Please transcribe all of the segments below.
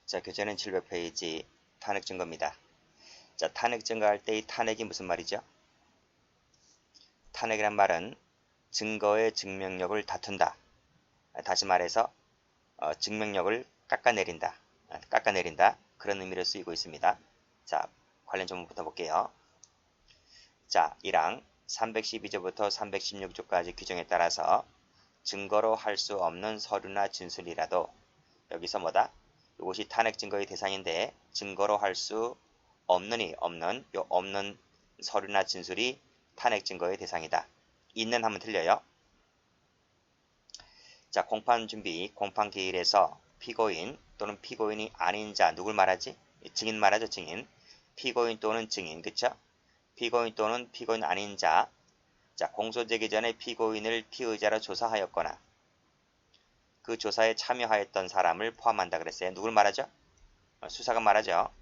자, 교재는 700페이지 탄핵 증거입니다. 자, 탄핵 증거할 때 이 탄핵이 무슨 말이죠? 탄핵이란 말은 증거의 증명력을 다툰다. 다시 말해서 증명력을 깎아내린다. 그런 의미로 쓰이고 있습니다. 자, 관련 조문부터 볼게요. 자, 1항 312조부터 316조까지 규정에 따라서 증거로 할 수 없는 서류나 진술이라도 여기서 뭐다? 이것이 탄핵 증거의 대상인데 증거로 할 수 없는 서류나 진술이 탄핵 증거의 대상이다. 있는 하면 틀려요. 자, 공판 준비, 공판 기일에서 피고인 또는 피고인이 아닌 자 누굴 말하지? 증인 말하죠, 증인. 피고인 또는 증인, 그쵸? 피고인 또는 피고인 아닌 자. 자, 공소제기 전에 피고인을 피의자로 조사하였거나 그 조사에 참여하였던 사람을 포함한다 그랬어요. 누굴 말하죠? 수사관 말하죠.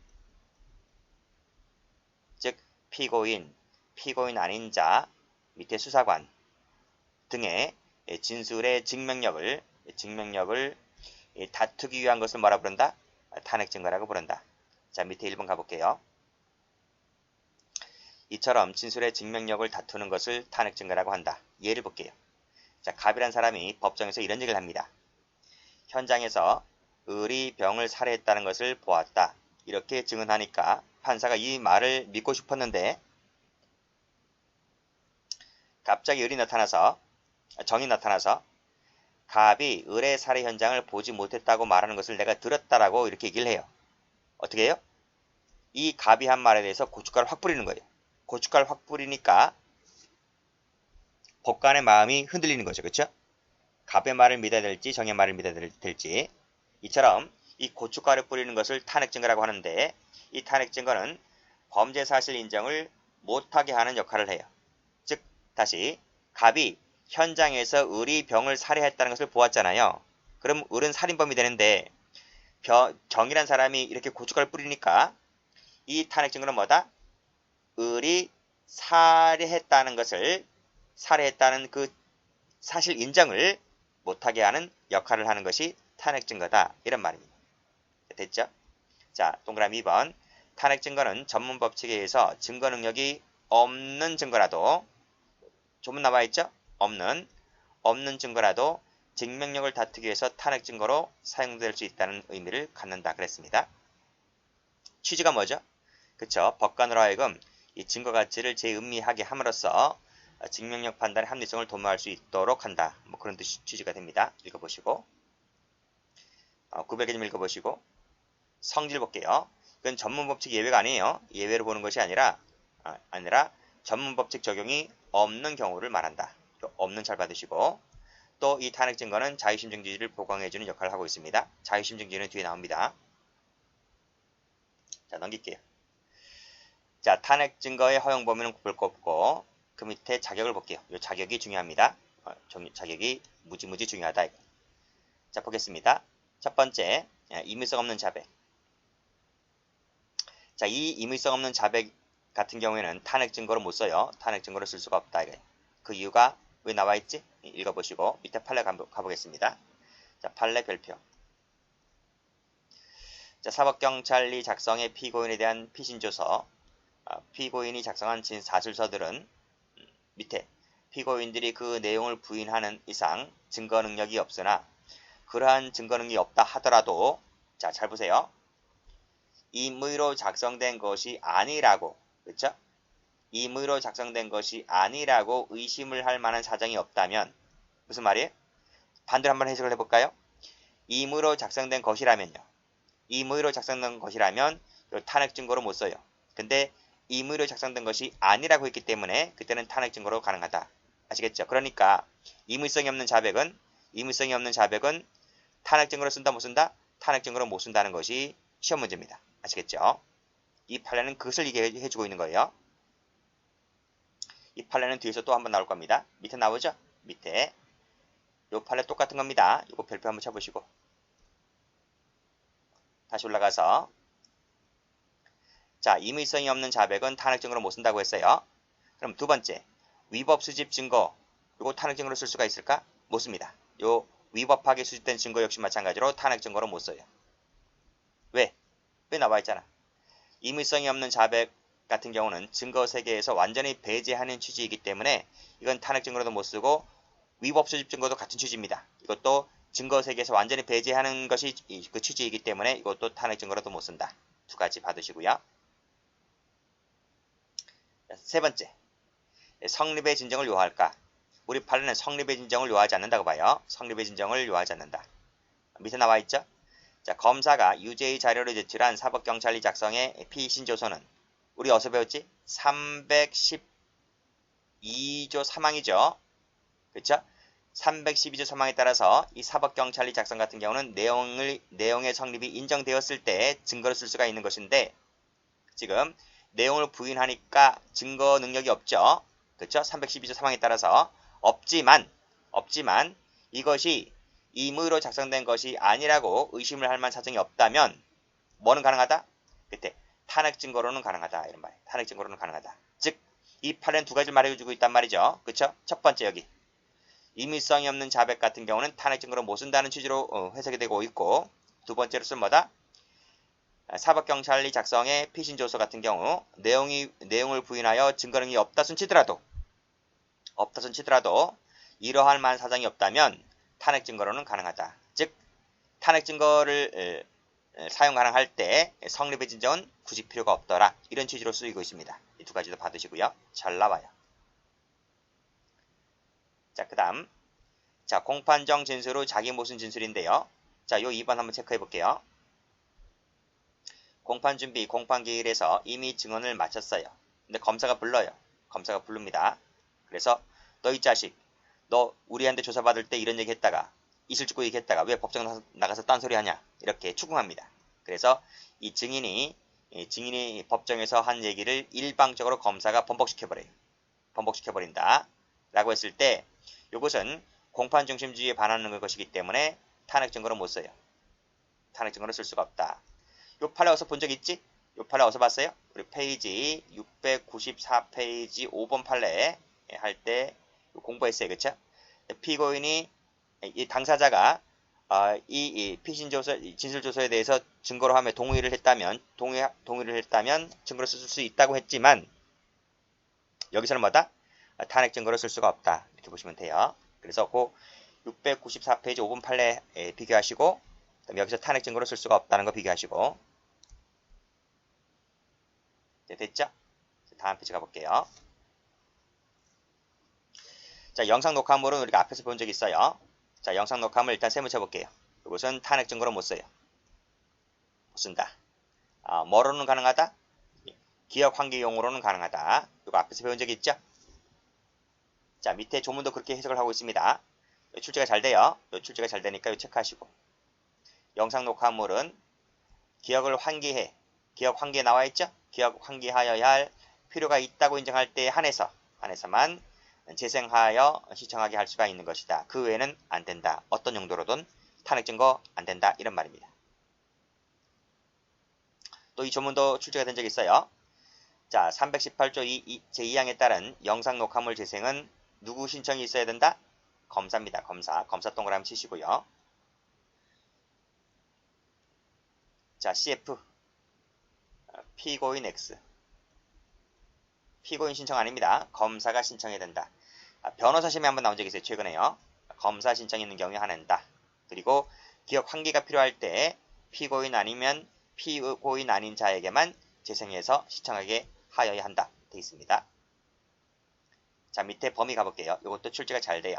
즉 피고인 아닌 자, 밑에 수사관 등의 진술의 증명력을 다투기 위한 것을 뭐라 부른다? 탄핵 증거라고 부른다. 자, 밑에 1번 가볼게요. 이처럼 진술의 증명력을 다투는 것을 탄핵 증거라고 한다. 예를 볼게요. 자, 갑이란 사람이 법정에서 이런 얘기를 합니다. 현장에서 을이 병을 살해했다는 것을 보았다. 이렇게 증언하니까 판사가 이 말을 믿고 싶었는데 갑자기 정이 나타나서 갑이 을의 살해 현장을 보지 못했다고 말하는 것을 내가 들었다라고 이렇게 얘기를 해요. 어떻게 해요? 이 갑이 한 말에 대해서 고춧가루를 확 뿌리는 거예요. 고춧가루를 확 뿌리니까 법관의 마음이 흔들리는 거죠. 그렇죠? 갑의 말을 믿어야 될지 정의 말을 믿어야 될지. 이처럼 이 고춧가루 뿌리는 것을 탄핵 증거라고 하는데 이 탄핵 증거는 범죄 사실 인정을 못하게 하는 역할을 해요. 즉 다시 갑이 현장에서 을이 병을 살해했다는 것을 보았잖아요. 그럼 을은 살인범이 되는데 정이란 사람이 이렇게 고춧가루 뿌리니까 이 탄핵 증거는 뭐다? 을이 살해했다는 그 사실 인정을 못하게 하는 역할을 하는 것이 탄핵 증거다. 이런 말입니다. 됐죠? 자, 동그라미 2번. 탄핵 증거는 전문 법칙에 의해서 증거 능력이 없는 증거라도 조문 나와 있죠? 없는 증거라도 증명력을 다투기 위해서 탄핵 증거로 사용될 수 있다는 의미를 갖는다 그랬습니다. 취지가 뭐죠? 그쵸? 법관으로 하여금 이 증거 가치를 재음미하게 함으로써 증명력 판단의 합리성을 도모할 수 있도록 한다. 뭐 그런 취지가 됩니다. 읽어보시고 구별개 좀 읽어보시고 성질 볼게요. 이건 전문법칙 예외가 아니에요. 예외로 보는 것이 아니라 전문법칙 적용이 없는 경우를 말한다. 없는 잘 받으시고 또 이 탄핵 증거는 자유심 증지를 보강해주는 역할을 하고 있습니다. 자유심 증지는 뒤에 나옵니다. 자, 넘길게요. 자, 탄핵 증거의 허용 범위는 볼 거 없고 그 밑에 자격을 볼게요. 이 자격이 중요합니다. 자격이 무지무지 중요하다. 자, 보겠습니다. 첫 번째, 임의성 없는 자백. 자, 이 임의성 없는 자백 같은 경우에는 탄핵 증거로 못 써요. 탄핵 증거로 쓸 수가 없다. 그 이유가 왜 나와 있지? 읽어보시고 밑에 판례 가보겠습니다. 자, 판례 별표. 자, 사법경찰이 작성의 피고인에 대한 피신조서. 피고인이 작성한 사실서들은 밑에 피고인들이 그 내용을 부인하는 이상 증거 능력이 없으나 그러한 증거 능력이 없다 하더라도 자, 잘 보세요. 임의로 작성된 것이 아니라고, 그렇죠? 임의로 작성된 것이 아니라고 의심을 할 만한 사정이 없다면 무슨 말이에요? 반대로 한번 해석을 해볼까요? 임의로 작성된 것이라면요. 임의로 작성된 것이라면 탄핵 증거로 못 써요. 근데 임의로 작성된 것이 아니라고 했기 때문에 그때는 탄핵 증거로 가능하다. 아시겠죠? 그러니까 임의성이 없는 자백은 탄핵 증거로 쓴다 못 쓴다? 탄핵 증거로 못 쓴다는 것이 시험 문제입니다. 아시겠죠? 이 판례는 그것을 얘기해주고 있는 거예요. 이 판례는 뒤에서 또 한번 나올 겁니다. 밑에 나오죠? 밑에 이 판례 똑같은 겁니다. 이거 별표 한번 쳐보시고 다시 올라가서 자, 임의성이 없는 자백은 탄핵 증거로 못 쓴다고 했어요. 그럼 두 번째, 위법 수집 증거. 이거 탄핵 증거로 쓸 수가 있을까? 못 씁니다. 요 위법하게 수집된 증거 역시 마찬가지로 탄핵 증거로 못 써요. 왜 나와 있잖아. 임의성이 없는 자백 같은 경우는 증거 세계에서 완전히 배제하는 취지이기 때문에 이건 탄핵 증거로도 못 쓰고 위법 수집 증거도 같은 취지입니다. 이것도 증거 세계에서 완전히 배제하는 것이 그 취지이기 때문에 이것도 탄핵 증거로도 못 쓴다. 두 가지 받으시고요. 세 번째, 성립의 진정을 요할까? 우리 판례는 성립의 진정을 요하지 않는다고 봐요. 성립의 진정을 요하지 않는다. 밑에 나와 있죠? 자, 검사가 유죄의 자료를 제출한 사법경찰이 작성의 피신조서는 우리 어디서 배웠지? 312조 3항이죠. 그쵸? 312조 3항에 따라서 이 사법경찰이 작성 같은 경우는 내용의 성립이 인정되었을 때 증거를 쓸 수가 있는 것인데 지금 내용을 부인하니까 증거 능력이 없죠. 그쵸? 312조 3항에 따라서 없지만 이것이 임의로 작성된 것이 아니라고 의심을 할 만한 사정이 없다면 뭐는 가능하다? 그때 탄핵 증거로는 가능하다. 이런 말. 탄핵 증거로는 가능하다. 즉, 이 판례는 두 가지를 말해주고 있단 말이죠. 그쵸? 첫 번째 여기. 임의성이 없는 자백 같은 경우는 탄핵 증거로 못 쓴다는 취지로 해석이 되고 있고 두 번째로서는 뭐다? 사법경찰이 작성의 피신조서 같은 경우 내용을 부인하여 증거 능력이 없다 손 치더라도 이러할 만한 사정이 없다면 탄핵 증거로는 가능하다. 즉 탄핵 증거를 사용 가능할 때 성립의 진정은 굳이 필요가 없더라. 이런 취지로 쓰이고 있습니다. 이 두 가지도 받으시고요. 잘 나와요. 자, 그 다음 자, 공판정 진술 후 자기 모순 진술인데요. 자, 요 2번 한번 체크해 볼게요. 공판 준비, 공판 기일에서 이미 증언을 마쳤어요. 근데 검사가 불러요. 검사가 부릅니다. 그래서 너 이 자식, 너 우리한테 조사받을 때 이런 얘기 했다가 이슬 줍고 얘기했다가 왜 법정 나가서 딴소리 하냐 이렇게 추궁합니다. 그래서 이 증인이 법정에서 한 얘기를 일방적으로 검사가 번복시켜버린다 라고 했을 때 이것은 공판 중심주의에 반하는 것이기 때문에 탄핵 증거로 못 써요. 탄핵 증거로 쓸 수가 없다. 요 판례 어디서 본 적 있지? 요 판례 어디서 봤어요? 우리 페이지 694페이지 5번 판례 할 때 공부했어요. 그쵸? 피고인이 이 당사자가 이 피신조서, 진술조서에 대해서 증거로 하며 동의를 했다면 증거로 쓸 수 있다고 했지만 여기서는 뭐다? 탄핵 증거로 쓸 수가 없다. 이렇게 보시면 돼요. 그래서 그 694페이지 5번 판례 비교하시고 여기서 탄핵 증거로 쓸 수가 없다는 거 비교하시고 네, 됐죠? 다음 페이지 가볼게요. 자, 영상 녹화물은 우리가 앞에서 본 적이 있어요. 자, 영상 녹화물 일단 세무쳐 볼게요. 이것은 탄핵 증거로 못 써요. 못 쓴다. 뭐로는 가능하다? 기억 환기용으로는 가능하다. 이거 앞에서 배운 적이 있죠? 자, 밑에 조문도 그렇게 해석을 하고 있습니다. 출제가 잘 돼요. 출제가 잘 되니까 이거 체크하시고. 영상 녹화물은 기억 환기에 나와 있죠? 기억 환기하여야 할 필요가 있다고 인정할 때에 한해서만 재생하여 시청하게 할 수가 있는 것이다. 그 외에는 안 된다. 어떤 용도로든 탄핵 증거 안 된다. 이런 말입니다. 또 이 조문도 출제가 된 적이 있어요. 자, 318조 제2항에 따른 영상 녹화물 재생은 누구 신청이 있어야 된다? 검사입니다. 검사 동그라미 치시고요. 자, CF 피고인 X 피고인 신청 아닙니다. 검사가 신청해야 된다. 변호사 심의 한번 나온 적이 있어요. 최근에요. 검사 신청이 있는 경우에 한한다. 그리고 기억 환기가 필요할 때 피고인 아니면 피고인 아닌 자에게만 재생해서 시청하게 하여야 한다. 되어 있습니다. 자, 밑에 범위 가볼게요. 이것도 출제가 잘 돼요.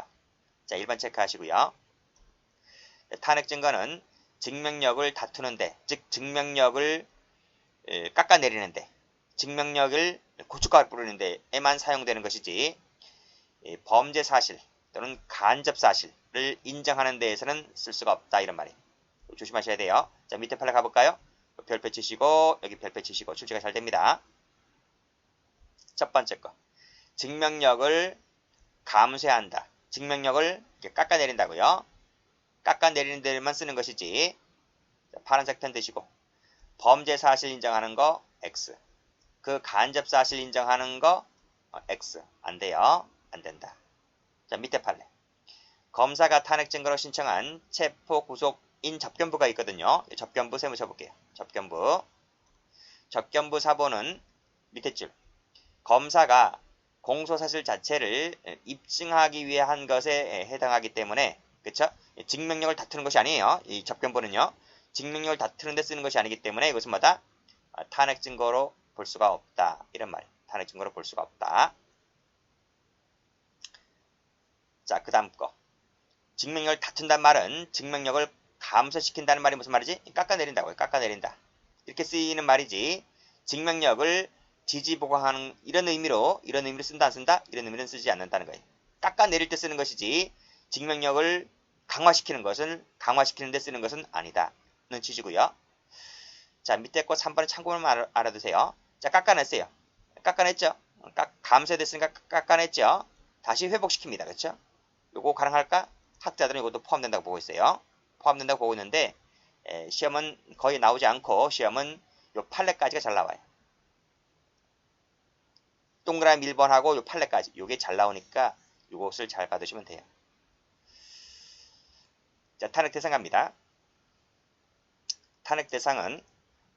자, 1번 체크하시고요. 탄핵 증거는 증명력을 다투는데, 즉 증명력을 깎아내리는데, 증명력을 고춧가루 뿌리는 데에만 사용되는 것이지 범죄 사실 또는 간접 사실을 인정하는 데에서는 쓸 수가 없다. 이런 말이에요. 조심하셔야 돼요. 자, 밑에 판례 가볼까요? 별표 치시고 여기 별표 치시고 출제가 잘 됩니다. 첫 번째 거. 증명력을 감쇄한다. 증명력을 이렇게 깎아내린다고요. 깎아내리는 데만 쓰는 것이지. 자, 파란색 펜 드시고 범죄 사실 인정하는 거 X. 그 간접 사실 인정하는 거 X. 안 돼요. 안 된다. 자, 밑에 판례. 검사가 탄핵 증거로 신청한 체포 구속인 접견부가 있거든요. 접견부 세무 쳐볼게요. 접견부. 접견부 사본은 밑에 줄. 검사가 공소사실 자체를 입증하기 위해 한 것에 해당하기 때문에, 그쵸? 증명력을 다투는 것이 아니에요. 이 접견부는요. 증명력을 다투는 데 쓰는 것이 아니기 때문에 이것은 뭐다? 탄핵 증거로 볼 수가 없다. 이런 말. 탄핵 증거로 볼 수가 없다. 자, 그 다음 거. 증명력을 다툰다는 말은 증명력을 감소시킨다는 말이 무슨 말이지? 깎아내린다고요. 깎아내린다. 이렇게 쓰이는 말이지. 증명력을 지지보강하는 이런 의미로 쓴다 안 쓴다? 이런 의미는 쓰지 않는다는 거예요. 깎아내릴 때 쓰는 것이지 증명력을 강화시키는 데 쓰는 것은 아니다는 취지고요. 자, 밑에 거 3번은 참고만 알아두세요. 자, 깎아냈어요. 깎아냈죠? 감소됐으니까 깎아냈죠? 다시 회복시킵니다. 그렇죠? 요거 가능할까? 학자들은 이것도 포함된다고 보고 있어요. 포함된다고 보고 있는데 시험은 거의 나오지 않고 시험은 요 판례까지가 잘 나와요. 동그라미 1번하고 요 판례까지 요게 잘 나오니까 요것을 잘 받으시면 돼요. 자, 탄핵 대상 갑니다. 탄핵 대상은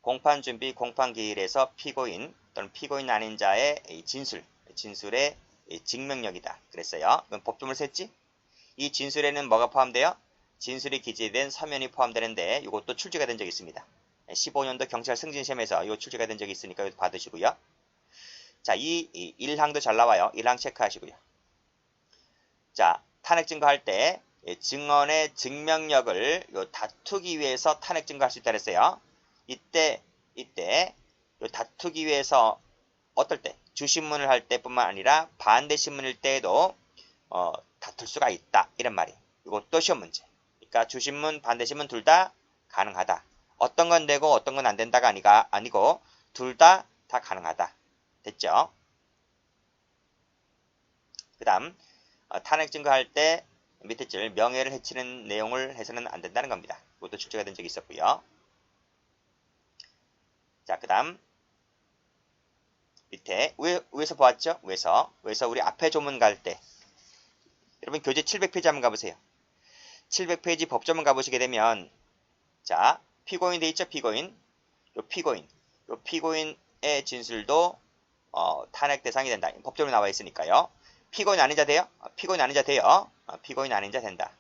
공판 준비, 공판 기일에서 피고인 또는 피고인 아닌 자의 진술의 증명력이다. 그랬어요. 그럼 법조문을 셌지? 이 진술에는 뭐가 포함돼요? 진술이 기재된 서면이 포함되는데 이것도 출제가 된 적이 있습니다. 15년도 경찰 승진시험에서 이거 출제가 된 적이 있으니까 이거 받으시고요. 자, 이 1항도 잘 나와요. 1항 체크하시고요. 자, 탄핵 증거할 때 증언의 증명력을 다투기 위해서 탄핵 증거할 수 있다 그랬어요. 이때 다투기 위해서 어떨 때? 주신문을 할 때뿐만 아니라 반대 신문일 때에도 다툴 수가 있다. 이런 말이. 이것도 시험 문제. 그러니까 주신문, 반대 신문 둘 다 가능하다. 어떤 건 되고 어떤 건 안 된다가 아니고 둘 다 가능하다. 됐죠? 그 다음 탄핵 증거할 때 밑에 줄 명예를 해치는 내용을 해서는 안 된다는 겁니다. 이것도 출제가 된 적이 있었고요. 자, 그 다음 밑에 위에서 보았죠? 위에서 우리 앞에 조문 갈 때 여러분 교재 700페이지 한번 가보세요. 700페이지 법조문 가보시게 되면 자, 피고인 돼 있죠? 피고인. 요 피고인의 진술도 탄핵 대상이 된다. 법조문에 나와 있으니까요. 피고인 아닌 자 돼요? 피고인 아닌 자 돼요. 피고인 아닌 자 된다.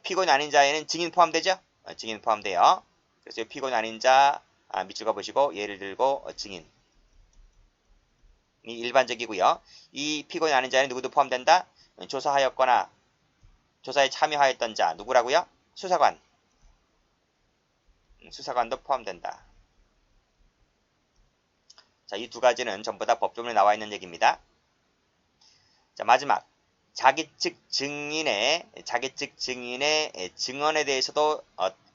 피고인 아닌 자에는 증인 포함되죠? 증인 포함돼요. 그래서 피고인 아닌 자 밑줄 가보시고 예를 들고 증인이 일반적이고요. 이 피고인 아닌 자에는 누구도 포함된다? 조사하였거나 조사에 참여하였던 자 누구라고요? 수사관. 수사관도 포함된다. 자, 이 두 가지는 전부 다 법조문에 나와 있는 얘기입니다. 자, 마지막 자기 측 증인의 증언에 대해서도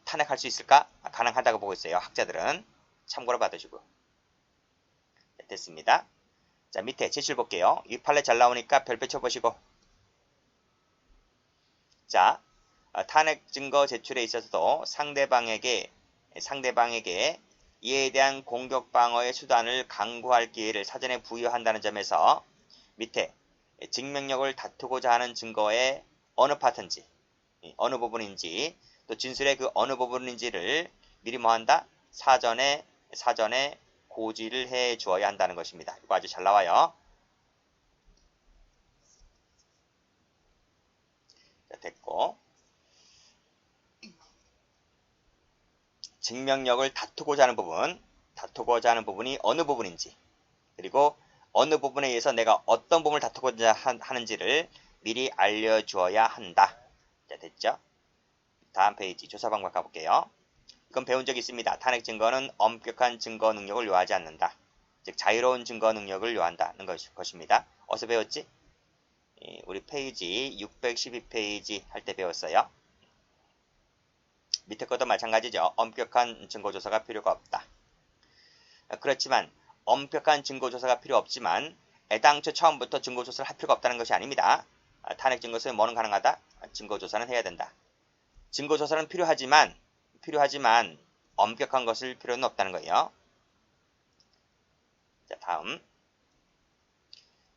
탄핵할 수 있을까? 가능하다고 보고 있어요. 학자들은 참고로 받으시고. 네, 됐습니다. 자, 밑에 제출 볼게요. 이 판례 잘 나오니까 별표 쳐보시고. 자, 탄핵 증거 제출에 있어서도 상대방에게 이에 대한 공격 방어의 수단을 강구할 기회를 사전에 부여한다는 점에서 밑에 증명력을 다투고자 하는 증거의 어느 파트인지, 어느 부분인지, 또 진술의 그 어느 부분인지를 미리 뭐한다? 사전에 고지를 해 주어야 한다는 것입니다. 이거 아주 잘 나와요. 자, 됐고. 증명력을 다투고자 하는 부분이 어느 부분인지, 그리고 어느 부분에 의해서 내가 어떤 부분을 다투고자 하는지를 미리 알려주어야 한다. 자, 됐죠? 다음 페이지 조사 방법 가볼게요. 이건 배운 적이 있습니다. 탄핵 증거는 엄격한 증거 능력을 요하지 않는다. 즉 자유로운 증거 능력을 요한다는 것입니다. 어디서 배웠지? 우리 페이지 612페이지 할 때 배웠어요. 밑에 것도 마찬가지죠. 엄격한 증거조사가 필요가 없다. 그렇지만 엄격한 증거조사가 필요 없지만 애당초 처음부터 증거조사를 할 필요가 없다는 것이 아닙니다. 탄핵 증거서에 뭐는 가능하다? 증거조사는 해야 된다. 증거조사는 필요하지만 엄격한 것일 필요는 없다는 거예요. 자, 다음.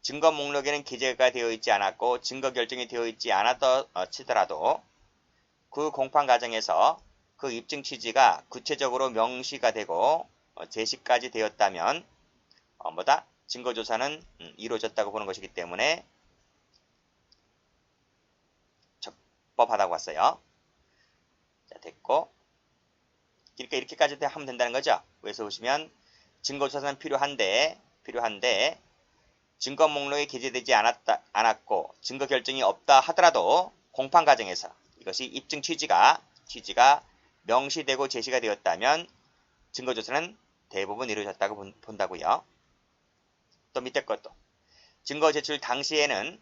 증거 목록에는 기재가 되어 있지 않았고 증거 결정이 되어 있지 않았다 치더라도 그 공판 과정에서 그 입증 취지가 구체적으로 명시가 되고 제시까지 되었다면 뭐다? 증거조사는 이루어졌다고 보는 것이기 때문에 적법하다고 왔어요. 자, 됐고. 그러니까 이렇게까지 하면 된다는 거죠. 그래서 보시면 증거조사는 필요한데 증거 목록에 기재되지 않았고 증거 결정이 없다 하더라도 공판 과정에서 이것이 입증 취지가 명시되고 제시가 되었다면 증거조사는 대부분 이루어졌다고 본다고요. 또 밑에 것도 증거 제출 당시에는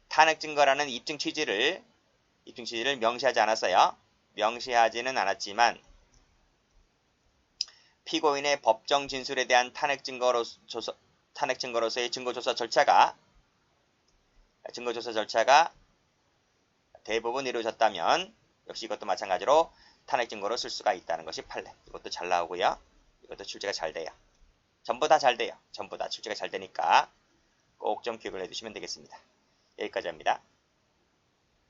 탄핵 증거라는 입증 취지를 명시하지 않았어요. 명시하지는 않았지만 피고인의 법정 진술에 대한 탄핵 증거로서의 증거조사 절차가 대부분 이루어졌다면 역시 이것도 마찬가지로 탄핵 증거로 쓸 수가 있다는 것이 판례. 이것도 잘 나오고요. 이것도 출제가 잘 돼요. 전부 다 잘 돼요. 전부 다 출제가 잘 되니까 꼭 좀 기억을 해두시면 되겠습니다. 여기까지 합니다.